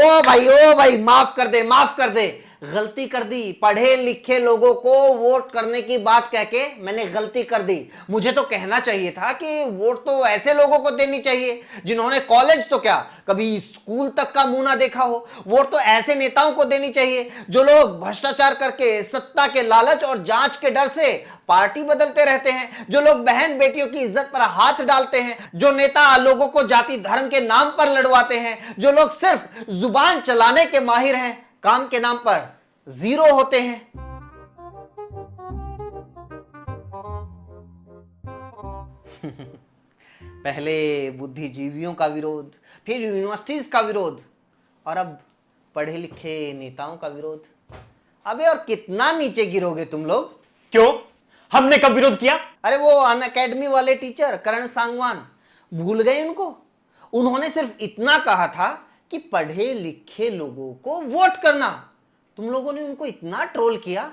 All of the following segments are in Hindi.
ओ भाई माफ कर दे, माफ कर दे। गलती कर दी, पढ़े लिखे लोगों को वोट करने की बात कह के मैंने गलती कर दी। मुझे तो कहना चाहिए था कि वोट तो ऐसे लोगों को देनी चाहिए जिन्होंने कॉलेज तो क्या कभी स्कूल तक का मुंह ना देखा हो। वोट तो ऐसे नेताओं को देनी चाहिए जो लोग भ्रष्टाचार करके, सत्ता के लालच और जांच के डर से पार्टी बदलते रहते हैं, जो लोग बहन बेटियों की इज्जत पर हाथ डालते हैं, जो नेता लोगों को जाति धर्म के नाम पर लड़वाते हैं, जो लोग सिर्फ जुबान चलाने के माहिर हैं, काम के नाम पर जीरो होते हैं। पहले बुद्धिजीवियों का विरोध, फिर यूनिवर्सिटीज का विरोध, और अब पढ़े लिखे नेताओं का विरोध। अबे और कितना नीचे गिरोगे तुम लोग? क्यों, हमने कब विरोध किया? अरे वो अनअकैडमी वाले टीचर करण सांगवान, भूल गए उनको? उन्होंने सिर्फ इतना कहा था कि पढ़े लिखे लोगों को वोट करना। तुम लोगों ने उनको इतना ट्रोल किया,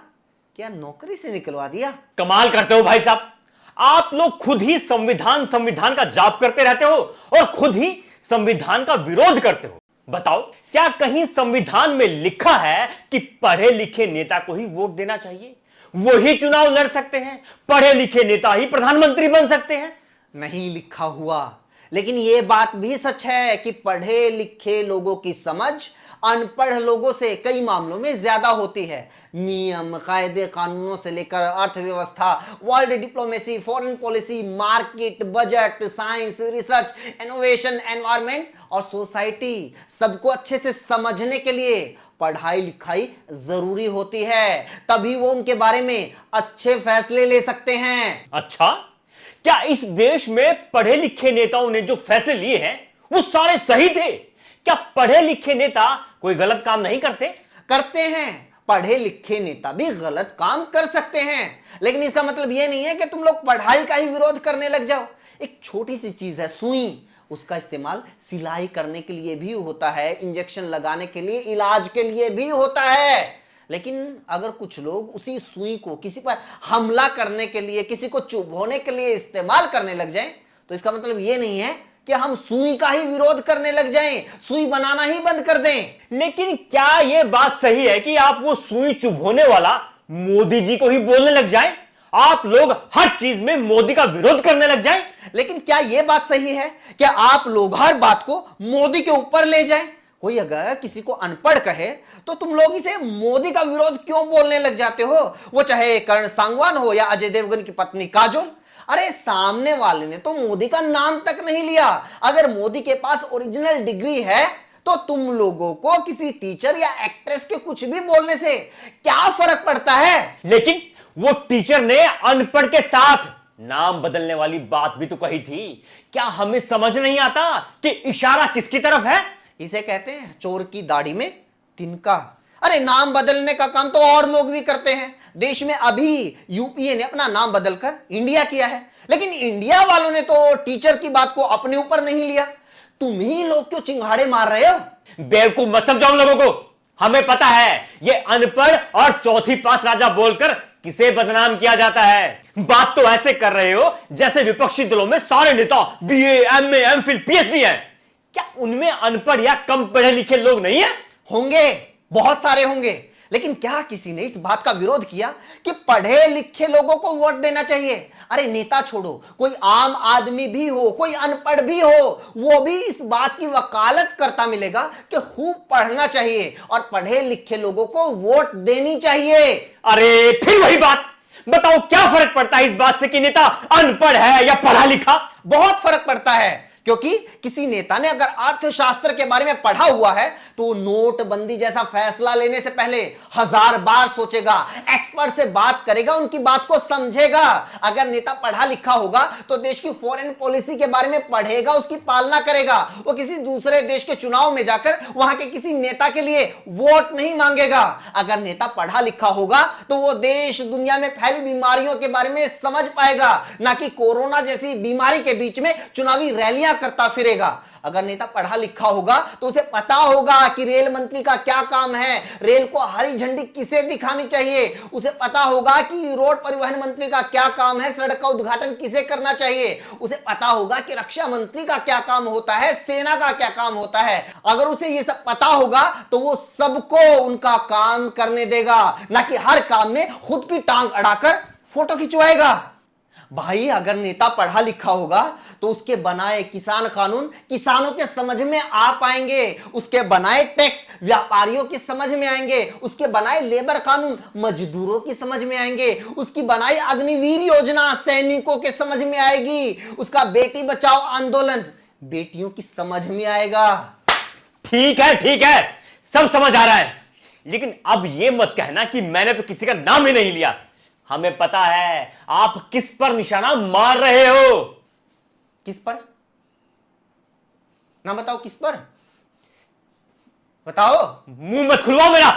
क्या नौकरी से निकलवा दिया। कमाल करते हो भाई साहब, आप लोग खुद ही संविधान संविधान का जाप करते रहते हो और खुद ही संविधान का विरोध करते हो। बताओ, क्या कहीं संविधान में लिखा है कि पढ़े लिखे नेता को ही वोट देना चाहिए, वो ही चुनाव लड़ सकते हैं, पढ़े लिखे नेता ही प्रधानमंत्री बन सकते हैं? नहीं लिखा हुआ, लेकिन यह बात भी सच है कि पढ़े लिखे लोगों की समझ अनपढ़ लोगों से कई मामलों में ज्यादा होती है। नियम, कायदे, कानूनों से लेकर अर्थव्यवस्था, world diplomacy, foreign policy, market, budget, science, research, innovation, environment और सोसाइटी, सबको अच्छे से समझने के लिए पढ़ाई लिखाई जरूरी होती है। तभी वो उनके बारे में अच्छे फैसले ले सकते हैं। अच्छा, क्या इस देश में पढ़े लिखे नेताओं ने जो फैसले लिए हैं वो सारे सही थे? क्या पढ़े लिखे नेता कोई गलत काम नहीं करते? करते हैं। पढ़े लिखे नेता भी गलत काम कर सकते हैं, लेकिन इसका मतलब यह नहीं है कि तुम लोग पढ़ाई का ही विरोध करने लग जाओ। एक छोटी सी चीज है सुई, उसका इस्तेमाल सिलाई करने के लिए भी होता है, इंजेक्शन लगाने के लिए, इलाज के लिए भी होता है। लेकिन अगर कुछ लोग उसी सुई को किसी पर हमला करने के लिए, किसी को चुभोने के लिए इस्तेमाल करने लग जाएं, तो इसका मतलब यह नहीं है कि हम सुई का ही विरोध करने लग जाएं, सुई बनाना ही बंद कर दें। लेकिन क्या यह बात सही है कि आप वो सुई चुभोने वाला मोदी जी को ही बोलने लग जाएं? आप लोग हर चीज में मोदी का विरोध करने लग जाएं? लेकिन क्या यह बात सही है कि आप लोग हर बात को मोदी के ऊपर ले जाएं? कोई अगर किसी को अनपढ़ कहे तो तुम लोग इसे मोदी का विरोध क्यों बोलने लग जाते हो? वो चाहे करण सांगवान हो या अजय देवगन की पत्नी काजोल। अरे सामने वाले ने तो मोदी का नाम तक नहीं लिया। अगर मोदी के पास ओरिजिनल डिग्री है तो तुम लोगों को किसी टीचर या एक्ट्रेस के कुछ भी बोलने से क्या फर्क पड़ता है? लेकिन वो टीचर ने अनपढ़ के साथ नाम बदलने वाली बात भी तो कही थी। क्या हमें समझ नहीं आता कि इशारा किसकी तरफ है? इसे कहते हैं चोर की दाढ़ी में तिनका। अरे नाम बदलने का काम तो और लोग भी करते हैं। देश में अभी यूपीए ने अपना नाम बदलकर इंडिया किया है, लेकिन इंडिया वालों ने तो टीचर की बात को अपने ऊपर नहीं लिया। तुम ही लोग क्यों चिंगाड़े मार रहे हो? बेवकूफ मत समझाओ लोगों को। हमें पता है ये अनपढ़ और चौथी पास राजा बोलकर किसे बदनाम किया जाता है। बात तो ऐसे कर रहे हो जैसे विपक्षी दलों में सारे नेता बीए, एमए, एमफिल, पीएचडी हैं। क्या उनमें अनपढ़ या कम पढ़े लिखे लोग नहीं है? होंगे, बहुत सारे होंगे, लेकिन क्या किसी ने इस बात का विरोध किया कि पढ़े लिखे लोगों को वोट देना चाहिए? अरे नेता छोड़ो, कोई आम आदमी भी हो, कोई अनपढ़ भी हो, वो भी इस बात की वकालत करता मिलेगा कि खूब पढ़ना चाहिए और पढ़े लिखे लोगों को वोट देनी चाहिए। अरे फिर वही बात, बताओ क्या फर्क पड़ता है इस बात से कि नेता अनपढ़ है या पढ़ा लिखा? बहुत फर्क पड़ता है, क्योंकि किसी नेता ने अगर अर्थशास्त्र के बारे में पढ़ा हुआ है तो नोटबंदी जैसा फैसला लेने से पहले 1000 बार सोचेगा, एक्सपर्ट से बात करेगा, उनकी बात को समझेगा। अगर नेता पढ़ा लिखा होगा तो देश की फॉरेन पॉलिसी के बारे में पढ़ेगा, उसकी पालना करेगा। वो किसी दूसरे देश के चुनाव में जाकर वहां के किसी नेता के लिए वोट नहीं मांगेगा। अगर नेता पढ़ा लिखा होगा तो वो देश दुनिया में फैली बीमारियों के बारे में समझ पाएगा, ना कि कोरोना जैसी बीमारी के बीच में चुनावी रैलियां नुमाया करता फिरेगा। अगर नेता पढ़ा लिखा होगा तो उसे पता होगा कि रेल मंत्री का क्या काम है, रेल को हरी झंडी किसे दिखानी चाहिए, उसे पता होगा कि रोड परिवहन मंत्री का क्या काम है, सड़क का उद्घाटन किसे करना चाहिए, उसे पता होगा कि रक्षा मंत्री का क्या काम होता है, सेना का क्या काम होता है। अगर उसे ये सब पता होगा तो वो सबको उनका काम करने देगा, ना कि हर काम में खुद की टांग अड़ाकर फोटो खिंचवाएगा। भाई अगर नेता पढ़ा लिखा होगा तो उसके बनाए किसान कानून किसानों के समझ में आ पाएंगे, उसके बनाए टैक्स व्यापारियों की समझ में आएंगे, उसके बनाए लेबर कानून मजदूरों की समझ में आएंगे, उसकी बनाई अग्निवीर योजना सैनिकों के समझ में आएगी, उसका बेटी बचाओ आंदोलन बेटियों की समझ में आएगा। ठीक है, सब समझ आ रहा है, लेकिन अब यह मत कहना कि मैंने तो किसी का नाम ही नहीं लिया। हमें पता है आप किस पर निशाना मार रहे हो। किस पर? ना बताओ किस पर, बताओ। मुंह मत खुलवाओ मेरा।